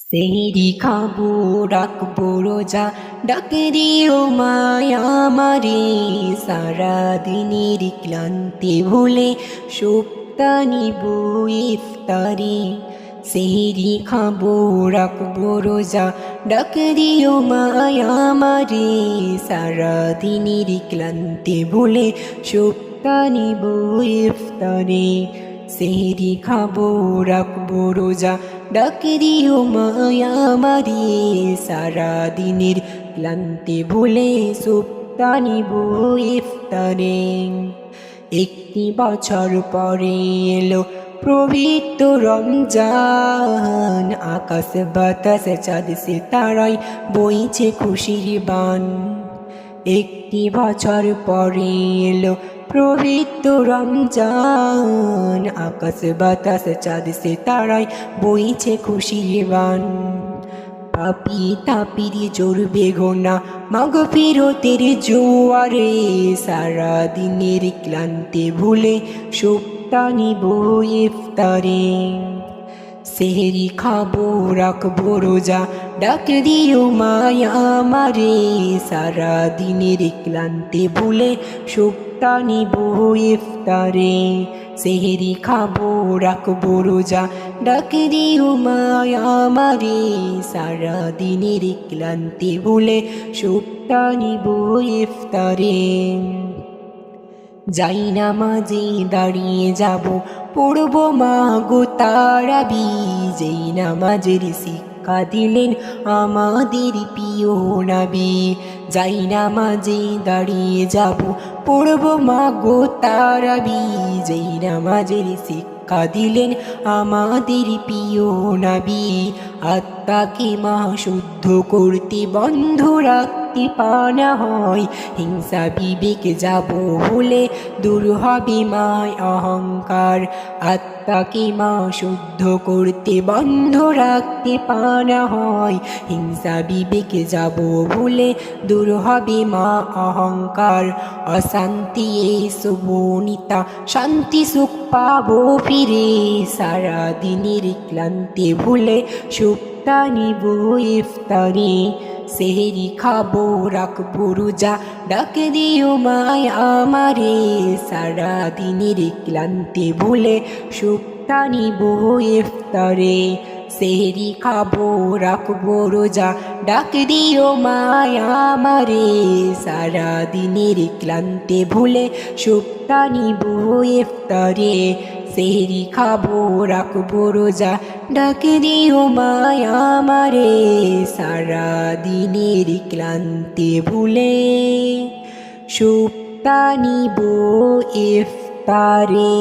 সেহরি খাবো রাখবো রোজা ডাকে দিও মায়া আমারে সারা দিনের ক্লান্তি ভুলে সুপ্তা নিব ইফতারে সেহরি খাবো রাখবো রোজা ডাকে দিও মায়া আমারে সারা দিনের ক্লান্তি ভুলে সুপ্তা নিব ইফতারে সেহরি খাবো রাখবো রোজা ডাকে দিও মায়া আমারে সারা দিনের ক্লান্তি ভুলে সুপ্তা নিব ইফতারে একটি বছর পরে এলো পবিত্র রমজান আকাশ বাতাস চাঁদ সিতারায় বইছে খুশির বান একটি বছর পরে এলো পবিত্র রমজান আকাশ বাতাস চাঁদ সিতারায় বইছে খুশির বান পাপি তাপির চড়বে গোনা মাগফিরতের জোয়ারে সারা দিনের ক্লান্তি ভুলে সুপ্তা নিব ইফতারে সেহরি খাবো রাখবো রোজা ডাক দিও মায়া আমারে সারা দিনের ক্লান্তি ভুলে সুপ্তা নিব ইফতারে সেহরি খাবো রাখবো রোজা ডাক দিও মায়া আমারে সারা দিনের ক্লান্তি ভুলে সুপ্তা নিব ইফতারে যাই নামাজে দাঁড়িয়ে যাব পড়ব মা গো তারাবি যেই নামাজের শিক্ষা দিলেন আমাদের প্রিয় নবী যাই নামাজে দাঁড়িয়ে যাব পড়ব মা গো তারাবি যেই নামাজের শিক্ষা দিলেন আমাদের প্রিয় নবী আত্মাকে মা শুদ্ধ করতে বন্ধ রাখতে পানা হয় হিংসা বিবেক যাব বলে দূর হবে মায় অহংকার আত্মাকে মা শুদ্ধ করতে বন্ধ রাখতে পানা হয় হিংসা বিবেক যাব ভুলে দূর হবে মা অহংকার অশান্তি এসো বনিতা শান্তি সুখ পাবো ফিরে সারা দিনের ক্লান্তি ভুলে সুপ্তা নিব ইফতারে সেহরি খাবো রাখবো রোজা ডাক দিও মায় আমারে সারা দিনের ক্লান্তি ভুলে সুপ্তা নিব ইফতারে সেহরি খাবো রাখবো রোজা ডাক দিও মায় আমারে সারা দিনের ক্লান্তি ভুলে সুপ্তা নিব ইফতারে সেহরি খাবো রাখবো রোজা ডাক দিও মায় আমারে সারা দিনের ক্লান্তি ভুলে সুপ্তা নিব ইফতারে।